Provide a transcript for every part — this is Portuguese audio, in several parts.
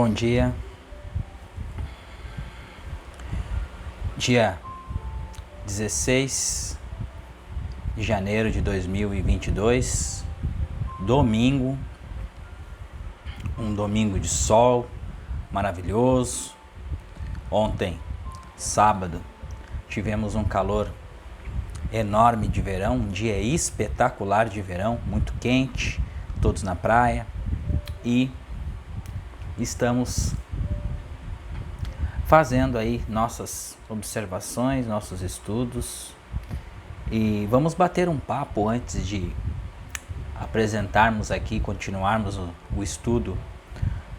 Bom dia. Dia 16 de janeiro de 2022, domingo, um domingo de sol maravilhoso. Ontem, sábado, tivemos um calor enorme de verão, um dia espetacular de verão, muito quente, todos na praia, e estamos fazendo aí nossas observações, nossos estudos, e vamos bater um papo antes de apresentarmos aqui, continuarmos o estudo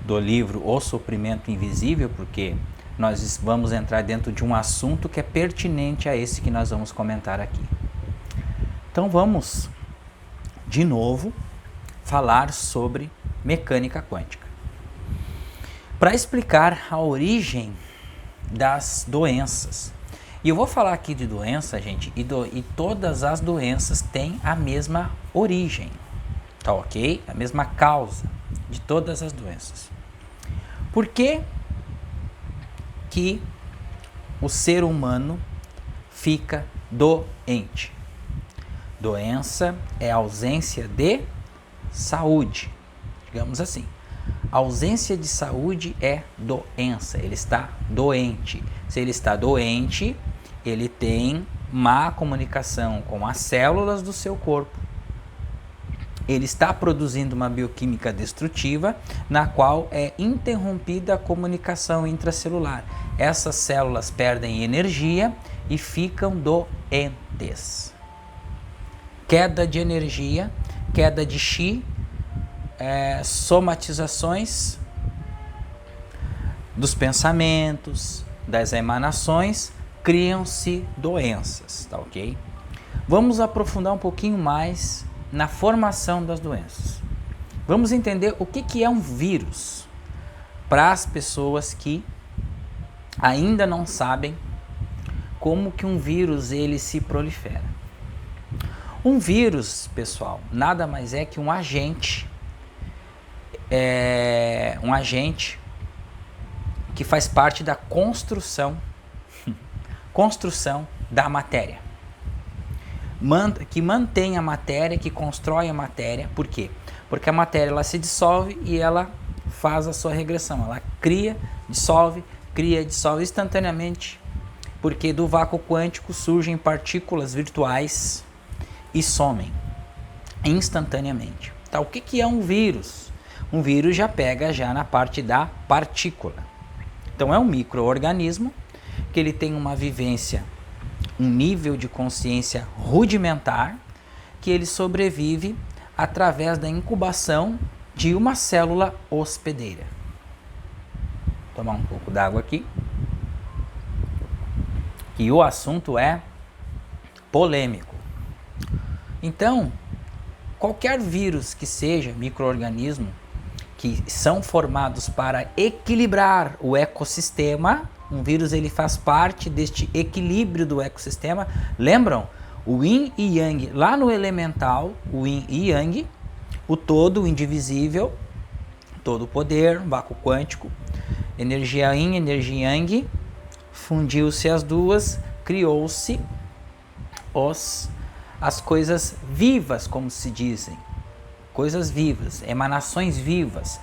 do livro O Sofrimento Invisível, porque nós vamos entrar dentro de um assunto que é pertinente a esse que nós vamos comentar aqui. Então vamos, de novo, falar sobre mecânica quântica. Para explicar a origem das doenças. E eu vou falar aqui de doença, gente, e todas as doenças têm a mesma origem, tá ok? A mesma causa de todas as doenças. Por que o ser humano fica doente? Doença é ausência de saúde, digamos assim. A ausência de saúde é doença, ele está doente. Se ele está doente, ele tem má comunicação com as células do seu corpo. Ele está produzindo uma bioquímica destrutiva, na qual é interrompida a comunicação intracelular. Essas células perdem energia e ficam doentes. Queda de energia, queda de chi, somatizações dos pensamentos, das emanações, criam-se doenças, tá ok? Vamos aprofundar um pouquinho mais na formação das doenças. Vamos entender o que é um vírus para as pessoas que ainda não sabem como que um vírus ele se prolifera. Um vírus, pessoal, nada mais é que um agente que faz parte da construção da matéria, que mantém a matéria, que constrói a matéria. Por quê? Porque a matéria ela se dissolve e ela faz a sua regressão, ela cria, dissolve instantaneamente, porque do vácuo quântico surgem partículas virtuais e somem instantaneamente. Tá? O que é um vírus? Um vírus já pega na parte da partícula. Então é um micro-organismo que ele tem uma vivência, um nível de consciência rudimentar, que ele sobrevive através da incubação de uma célula hospedeira. Vou tomar um pouco d'água aqui. E o assunto é polêmico. Então, qualquer vírus que seja, micro-organismo, que são formados para equilibrar o ecossistema, um vírus ele faz parte deste equilíbrio do ecossistema. Lembram? O yin e yang, lá no elemental, o yin e yang, o todo, o indivisível, todo poder, vácuo quântico, energia yin, energia yang, fundiu-se as duas, criou-se as coisas vivas, como se dizem. Coisas vivas, emanações vivas,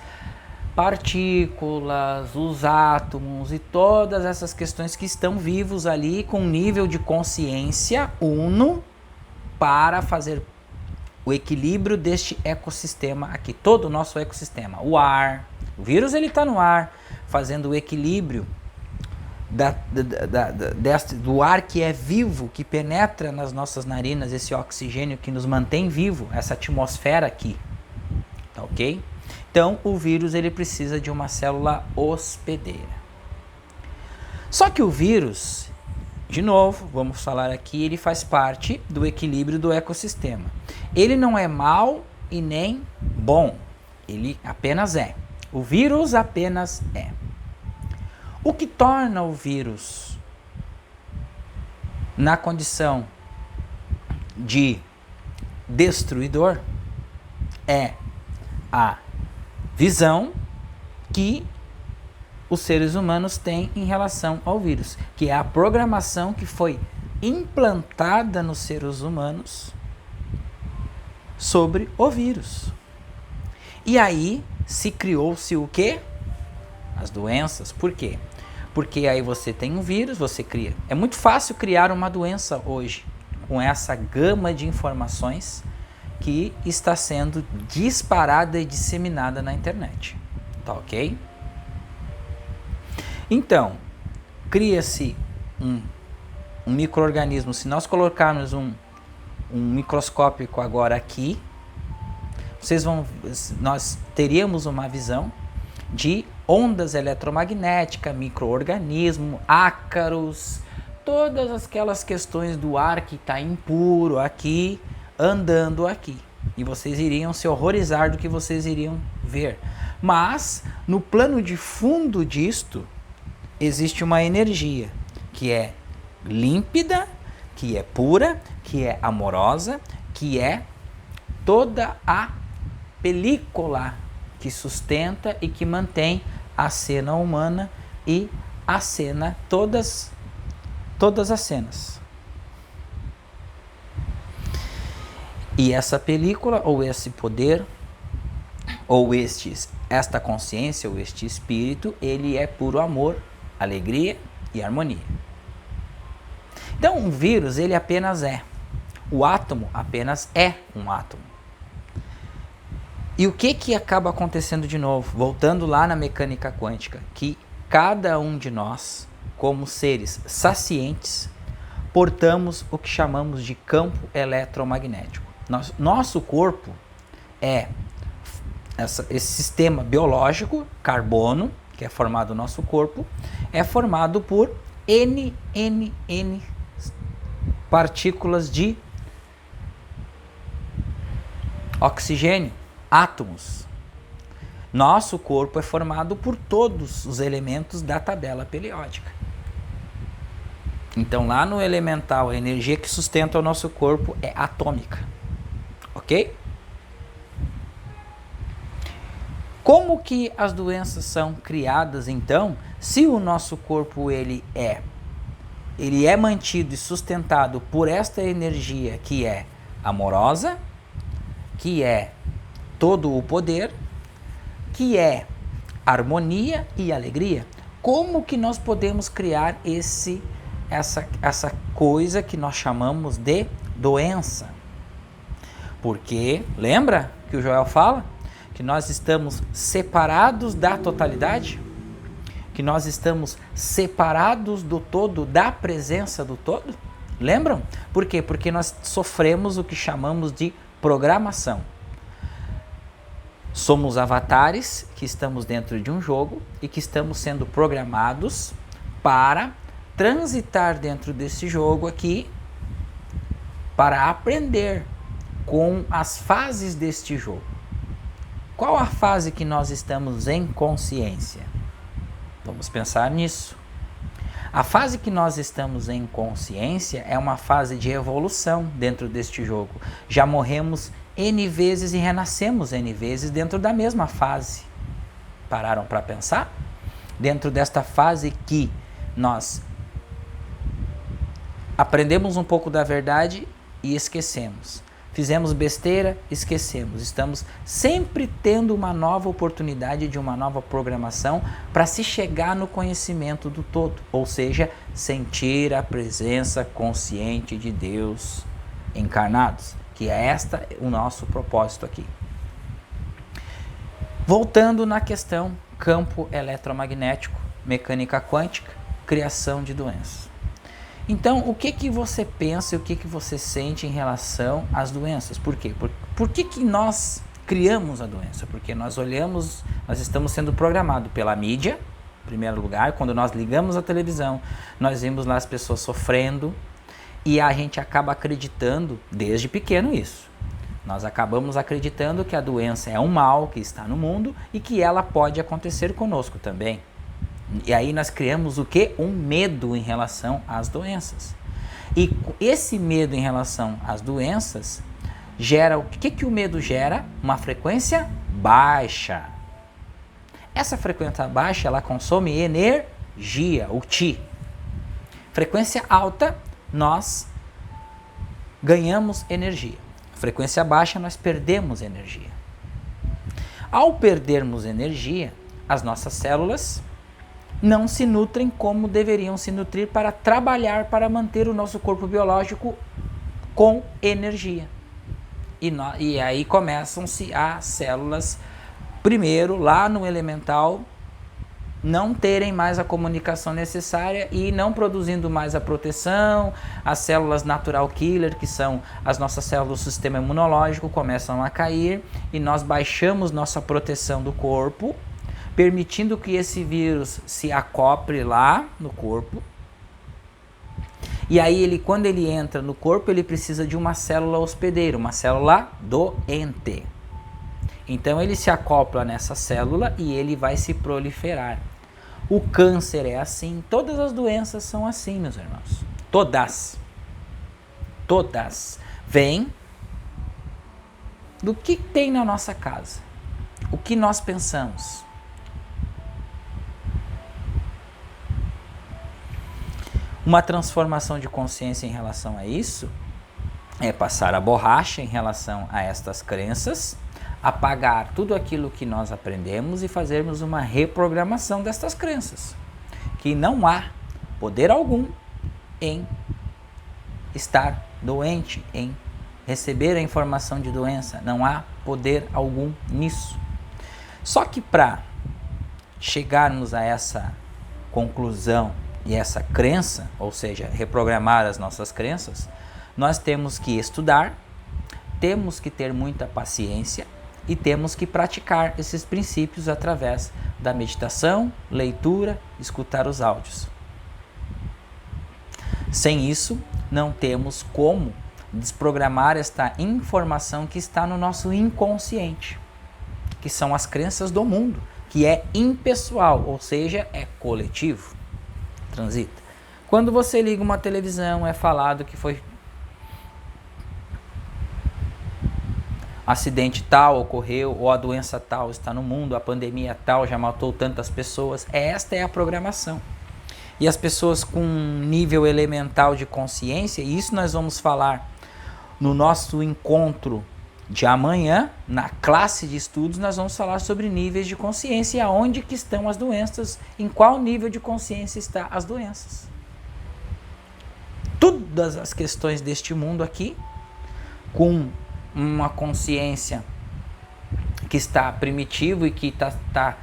partículas, os átomos e todas essas questões que estão vivos ali com nível de consciência uno para fazer o equilíbrio deste ecossistema aqui, todo o nosso ecossistema. O ar, o vírus ele está no ar, fazendo o equilíbrio do ar que é vivo, que penetra nas nossas narinas, esse oxigênio que nos mantém vivo, essa atmosfera aqui, tá ok? Então o vírus ele precisa de uma célula hospedeira. Só que o vírus, de novo, vamos falar aqui, ele faz parte do equilíbrio do ecossistema. Ele não é mal e nem bom, ele apenas é. O vírus apenas é. O que torna o vírus na condição de destruidor é a visão que os seres humanos têm em relação ao vírus, que é a programação que foi implantada nos seres humanos sobre o vírus. E aí se criou-se o quê? As doenças. Por quê? Porque aí você tem um vírus, você cria. É muito fácil criar uma doença hoje, com essa gama de informações que está sendo disparada e disseminada na internet. Tá ok? Então, cria-se um micro-organismo. Se nós colocarmos um microscópico agora aqui, nós teríamos uma visão de ondas eletromagnéticas, micro-organismo, ácaros, todas aquelas questões do ar que está impuro aqui, andando aqui. E vocês iriam se horrorizar do que vocês iriam ver. Mas, no plano de fundo disto, existe uma energia que é límpida, que é pura, que é amorosa, que é toda a película que sustenta e que mantém a cena humana e a cena, todas as cenas. E essa película, ou esse poder, ou esta consciência, ou este espírito, ele é puro amor, alegria e harmonia. Então, um vírus, ele apenas é. O átomo apenas é um átomo. E o que acaba acontecendo de novo? Voltando lá na mecânica quântica, que cada um de nós, como seres sacientes, portamos o que chamamos de campo eletromagnético. Nosso corpo é esse sistema biológico, carbono, que é formado no nosso corpo, é formado por N partículas de oxigênio, átomos. Nosso corpo é formado por todos os elementos da tabela periódica. Então, lá no elemental, a energia que sustenta o nosso corpo é atômica. Ok? Como que as doenças são criadas, então, se o nosso corpo ele é mantido e sustentado por esta energia que é amorosa, que é todo o poder, que é harmonia e alegria? Como que nós podemos criar essa coisa que nós chamamos de doença? Porque, lembra que o Joel fala? Que nós estamos separados da totalidade? Que nós estamos separados do todo, da presença do todo? Lembram? Por quê? Porque nós sofremos o que chamamos de programação. Somos avatares que estamos dentro de um jogo e que estamos sendo programados para transitar dentro desse jogo aqui, para aprender com as fases deste jogo. Qual a fase que nós estamos em consciência? Vamos pensar nisso. A fase que nós estamos em consciência é uma fase de evolução dentro deste jogo. Já morremos N vezes e renascemos N vezes dentro da mesma fase. Pararam para pensar? Dentro desta fase que nós aprendemos um pouco da verdade e esquecemos. Fizemos besteira, esquecemos. Estamos sempre tendo uma nova oportunidade de uma nova programação para se chegar no conhecimento do todo, ou seja, sentir a presença consciente de Deus encarnados, que é o nosso propósito aqui. Voltando na questão campo eletromagnético, mecânica quântica, criação de doenças. Então, o que você pensa e o que você sente em relação às doenças? Por quê? Por que nós criamos a doença? Porque nós estamos sendo programados pela mídia, em primeiro lugar. Quando nós ligamos a televisão, nós vemos lá as pessoas sofrendo e a gente acaba acreditando, desde pequeno, isso. Nós acabamos acreditando que a doença é um mal que está no mundo e que ela pode acontecer conosco também. E aí nós criamos o quê? Um medo em relação às doenças. E esse medo em relação às doenças gera... O que o medo gera? Uma frequência baixa. Essa frequência baixa, ela consome energia, o Qi. Frequência alta, nós ganhamos energia. Frequência baixa, nós perdemos energia. Ao perdermos energia, as nossas células não se nutrem como deveriam se nutrir para trabalhar, para manter o nosso corpo biológico com energia. E aí começam-se as células, primeiro, lá no elemental, não terem mais a comunicação necessária e não produzindo mais a proteção. As células natural killer, que são as nossas células do sistema imunológico, começam a cair e nós baixamos nossa proteção do corpo, permitindo que esse vírus se acople lá no corpo. E aí, quando ele entra no corpo, ele precisa de uma célula hospedeira, uma célula doente. Então ele se acopla nessa célula e ele vai se proliferar. O câncer é assim, todas as doenças são assim, meus irmãos. Todas. Vêm do que tem na nossa casa. O que nós pensamos. Uma transformação de consciência em relação a isso é passar a borracha em relação a estas crenças, apagar tudo aquilo que nós aprendemos e fazermos uma reprogramação destas crenças. Que não há poder algum em estar doente, em receber a informação de doença. Não há poder algum nisso. Só que para chegarmos a essa conclusão e essa crença, ou seja, reprogramar as nossas crenças, nós temos que estudar, temos que ter muita paciência e temos que praticar esses princípios através da meditação, leitura, escutar os áudios. Sem isso, não temos como desprogramar esta informação que está no nosso inconsciente, que são as crenças do mundo, que é impessoal, ou seja, é coletivo. Transita. Quando você liga uma televisão, é falado que foi acidente tal ocorreu, ou a doença tal está no mundo, a pandemia tal já matou tantas pessoas. Esta é a programação. E as pessoas com nível elemental de consciência, e isso nós vamos falar no nosso encontro de amanhã, na classe de estudos, nós vamos falar sobre níveis de consciência e aonde que estão as doenças, em qual nível de consciência estão as doenças. Todas as questões deste mundo aqui, com uma consciência que está primitivo e que está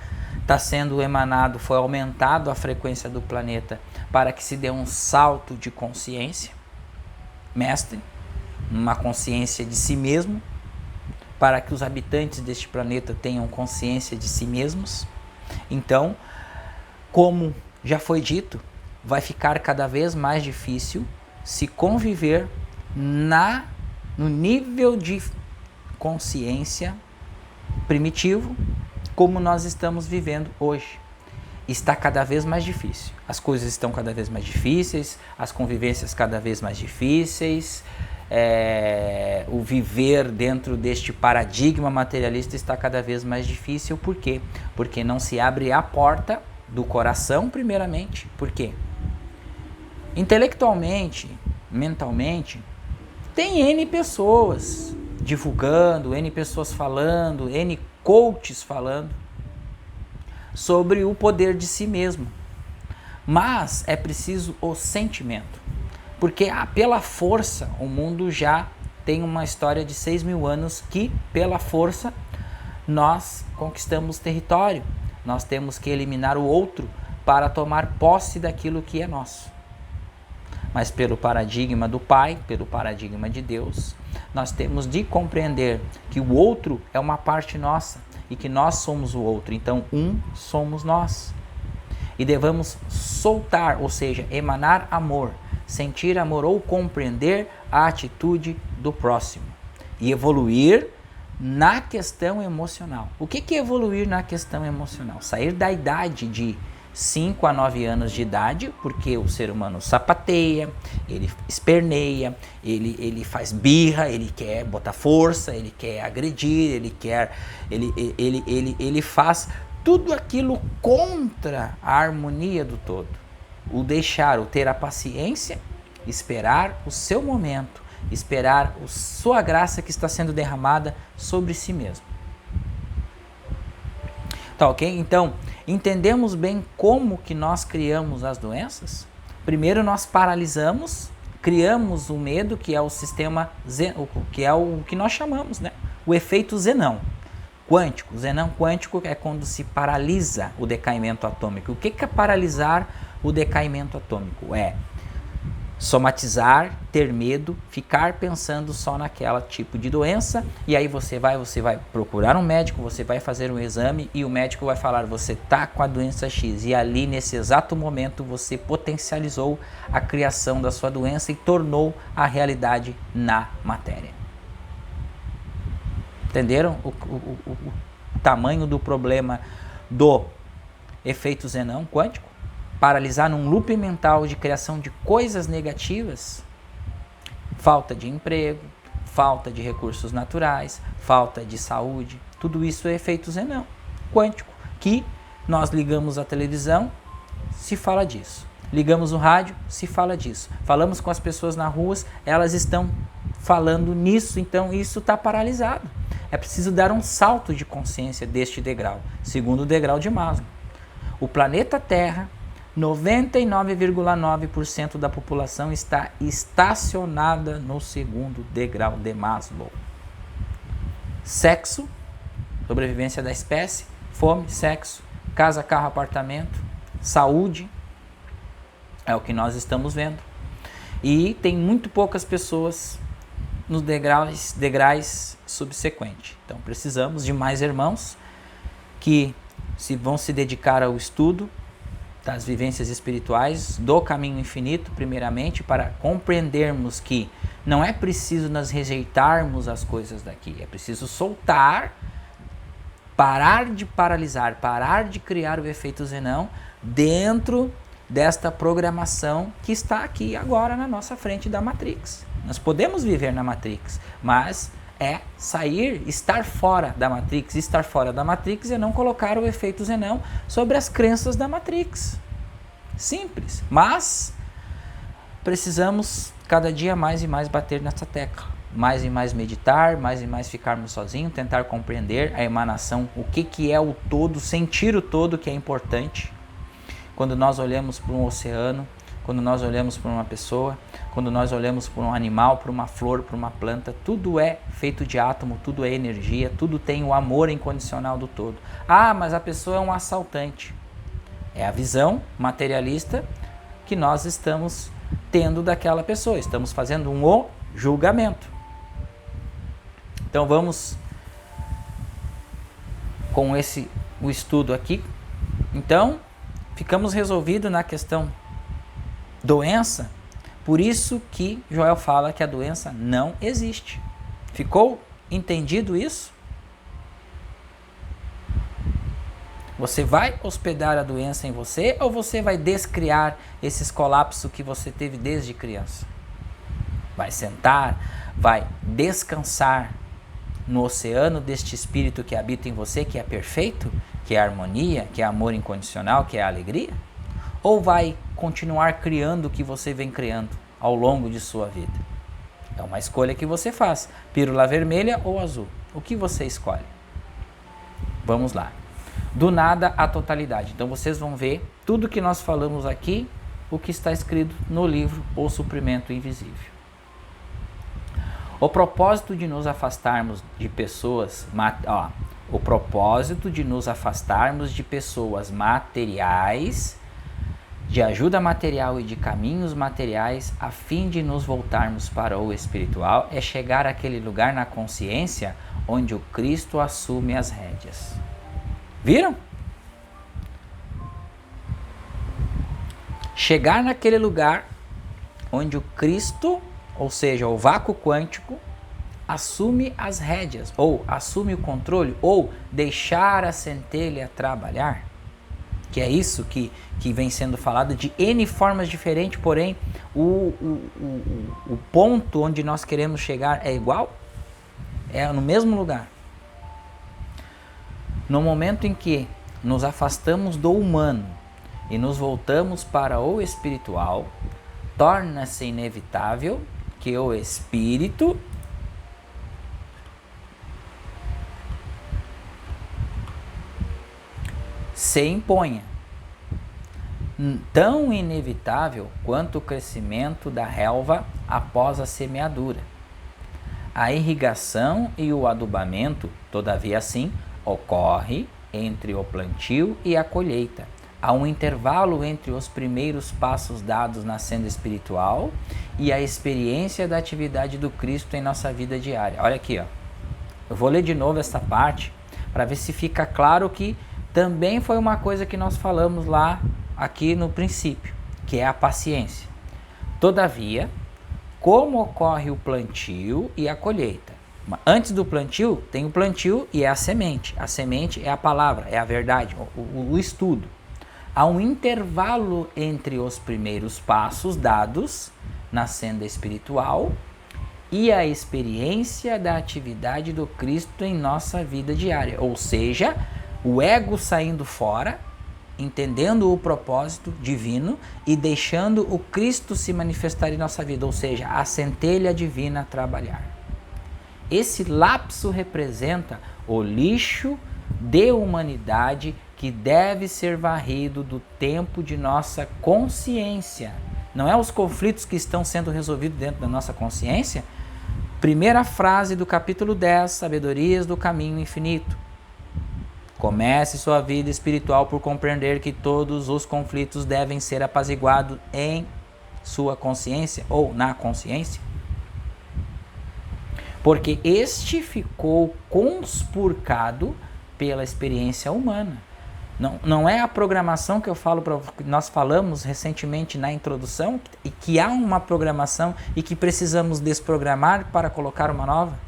sendo emanado, foi aumentado a frequência do planeta para que se dê um salto de consciência, mestre, uma consciência de si mesmo, para que os habitantes deste planeta tenham consciência de si mesmos. Então, como já foi dito, vai ficar cada vez mais difícil se conviver no nível de consciência primitivo como nós estamos vivendo hoje. Está cada vez mais difícil. As coisas estão cada vez mais difíceis, as convivências cada vez mais difíceis, o viver dentro deste paradigma materialista está cada vez mais difícil. Por quê? Porque não se abre a porta do coração, primeiramente. Por quê? Intelectualmente, mentalmente, tem N pessoas divulgando, N pessoas falando, N coaches falando sobre o poder de si mesmo. Mas é preciso o sentimento. Porque pela força, o mundo já tem uma história de 6.000 anos que, pela força, nós conquistamos território. Nós temos que eliminar o outro para tomar posse daquilo que é nosso. Mas pelo paradigma do Pai, pelo paradigma de Deus, nós temos de compreender que o outro é uma parte nossa e que nós somos o outro. Então, somos nós. E devemos soltar, ou seja, emanar amor, sentir amor ou compreender a atitude do próximo e evoluir na questão emocional. O que é evoluir na questão emocional? Sair da idade de 5 a 9 anos de idade, porque o ser humano sapateia, ele esperneia, ele faz birra, ele quer botar força, ele quer agredir, ele faz tudo aquilo contra a harmonia do todo. O deixar, o ter a paciência, esperar o seu momento, esperar a sua graça que está sendo derramada sobre si mesmo. Tá ok? Então, entendemos bem como que nós criamos as doenças? Primeiro nós paralisamos, criamos o medo, que é o sistema, que é o que nós chamamos, né? O efeito Zenão quântico. Zenão quântico é quando se paralisa o decaimento atômico. O que é paralisar o decaimento atômico? É somatizar, ter medo, ficar pensando só naquela tipo de doença, e aí você vai procurar um médico, você vai fazer um exame e o médico vai falar, você está com a doença X, e ali nesse exato momento você potencializou a criação da sua doença e tornou a realidade na matéria. Entenderam o tamanho do problema do efeito Zenão quântico? Paralisar num loop mental de criação de coisas negativas, falta de emprego, falta de recursos naturais, falta de saúde, tudo isso é efeito Zenão quântico, que nós ligamos a televisão, se fala disso. Ligamos o rádio, se fala disso. Falamos com as pessoas na rua, elas estão falando nisso, então isso está paralisado. É preciso dar um salto de consciência deste degrau, segundo o degrau de Maslow. O planeta Terra, 99,9% da população está estacionada no segundo degrau de Maslow. Sexo, sobrevivência da espécie, fome, sexo, casa, carro, apartamento, saúde, é o que nós estamos vendo. E tem muito poucas pessoas nos degraus subsequentes. Então precisamos de mais irmãos que vão se dedicar ao estudo das vivências espirituais, do caminho infinito, primeiramente, para compreendermos que não é preciso nós rejeitarmos as coisas daqui, é preciso soltar, parar de paralisar, parar de criar o efeito Zenão dentro desta programação que está aqui agora na nossa frente da Matrix. Nós podemos viver na Matrix, mas é sair, estar fora da Matrix. Estar fora da Matrix é não colocar o efeito Zenão sobre as crenças da Matrix. Simples, mas precisamos cada dia mais e mais bater nessa tecla. Mais e mais meditar, mais e mais ficarmos sozinhos, tentar compreender a emanação, o que é o todo, sentir o todo, que é importante. Quando nós olhamos para um oceano, quando nós olhamos para uma pessoa, quando nós olhamos para um animal, para uma flor, para uma planta, tudo é feito de átomo, tudo é energia, tudo tem o amor incondicional do todo. Ah, mas a pessoa é um assaltante. É a visão materialista que nós estamos tendo daquela pessoa. Estamos fazendo um julgamento. Então vamos com o estudo aqui. Então, ficamos resolvidos na questão doença. Por isso que Joel fala que a doença não existe. Ficou entendido isso? Você vai hospedar a doença em você ou você vai descriar esses colapsos que você teve desde criança? Vai sentar, vai descansar no oceano deste espírito que habita em você, que é perfeito, que é harmonia, que é amor incondicional, que é alegria? Ou vai continuar criando o que você vem criando ao longo de sua vida? É uma escolha que você faz. Pílula vermelha ou azul? O que você escolhe? Vamos lá. Do nada à totalidade. Então vocês vão ver tudo que nós falamos aqui, o que está escrito no livro O Suprimento Invisível. O propósito de nos afastarmos de pessoas, o propósito de nos afastarmos de pessoas materiais, de ajuda material e de caminhos materiais, a fim de nos voltarmos para o espiritual, é chegar àquele lugar na consciência onde o Cristo assume as rédeas. Viram? Chegar naquele lugar onde o Cristo, ou seja, o vácuo quântico, assume as rédeas, ou assume o controle, ou deixar a centelha trabalhar. Que é isso que vem sendo falado de N formas diferentes, porém o ponto onde nós queremos chegar é igual, é no mesmo lugar. No momento em que nos afastamos do humano e nos voltamos para o espiritual, torna-se inevitável que o espírito se imponha, tão inevitável quanto o crescimento da relva após a semeadura. A irrigação e o adubamento, todavia assim, ocorre entre o plantio e a colheita. Há um intervalo entre os primeiros passos dados na senda espiritual e a experiência da atividade do Cristo em nossa vida diária. Olha aqui, ó. Eu vou ler de novo essa parte para ver se fica claro que também foi uma coisa que nós falamos lá aqui no princípio, que é a paciência. Todavia, como ocorre o plantio e a colheita? Antes do plantio, tem o plantio e é a semente. A semente é a palavra, é a verdade, o estudo. Há um intervalo entre os primeiros passos dados na senda espiritual e a experiência da atividade do Cristo em nossa vida diária. Ou seja, o ego saindo fora, entendendo o propósito divino e deixando o Cristo se manifestar em nossa vida, ou seja, a centelha divina trabalhar. Esse lapso representa o lixo de humanidade que deve ser varrido do tempo de nossa consciência. Não é os conflitos que estão sendo resolvidos dentro da nossa consciência? Primeira frase do capítulo 10, Sabedorias do Caminho Infinito. Comece sua vida espiritual por compreender que todos os conflitos devem ser apaziguados em sua consciência ou na consciência. Porque este ficou conspurcado pela experiência humana. Não é a programação que nós falamos recentemente na introdução, e que há uma programação e que precisamos desprogramar para colocar uma nova?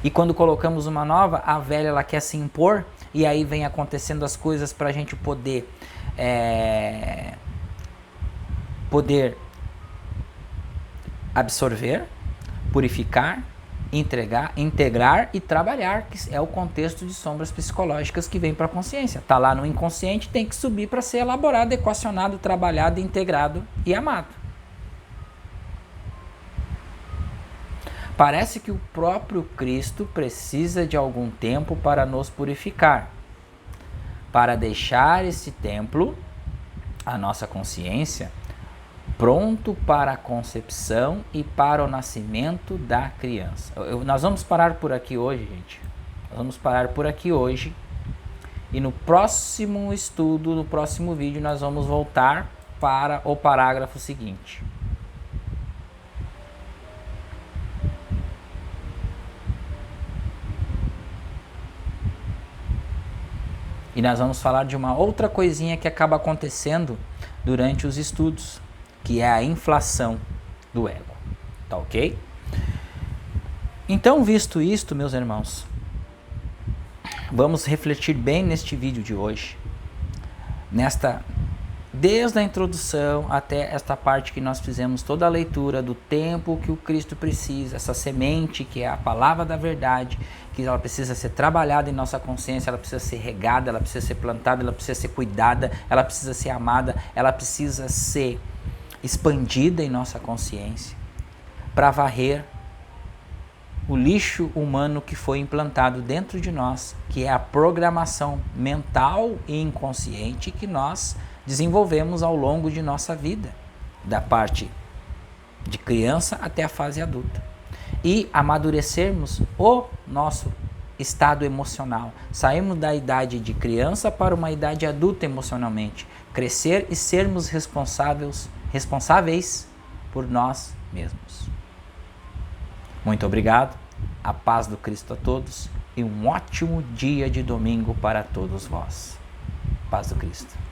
E quando colocamos uma nova, a velha ela quer se impor, e aí vem acontecendo as coisas para a gente poder absorver, purificar, integrar e trabalhar, que é o contexto de sombras psicológicas que vem para a consciência. Está lá no inconsciente, tem que subir para ser elaborado, equacionado, trabalhado, integrado e amado. Parece que o próprio Cristo precisa de algum tempo para nos purificar, para deixar esse templo, a nossa consciência, pronto para a concepção e para o nascimento da criança. Nós vamos parar por aqui hoje, gente. Nós vamos parar por aqui hoje. E no próximo estudo, no próximo vídeo, nós vamos voltar para o parágrafo seguinte. E nós vamos falar de uma outra coisinha que acaba acontecendo durante os estudos, que é a inflação do ego. Tá ok? Então, visto isto, meus irmãos, vamos refletir bem neste vídeo de hoje, desde a introdução até esta parte que nós fizemos toda a leitura do tempo que o Cristo precisa, essa semente que é a palavra da verdade, que ela precisa ser trabalhada em nossa consciência, ela precisa ser regada, ela precisa ser plantada, ela precisa ser cuidada, ela precisa ser amada, ela precisa ser expandida em nossa consciência para varrer o lixo humano que foi implantado dentro de nós, que é a programação mental e inconsciente que nós desenvolvemos ao longo de nossa vida, da parte de criança até a fase adulta, e amadurecermos o nosso estado emocional, sairmos da idade de criança para uma idade adulta emocionalmente, crescer e sermos responsáveis por nós mesmos. Muito obrigado, a paz do Cristo a todos e um ótimo dia de domingo para todos vós. Paz do Cristo.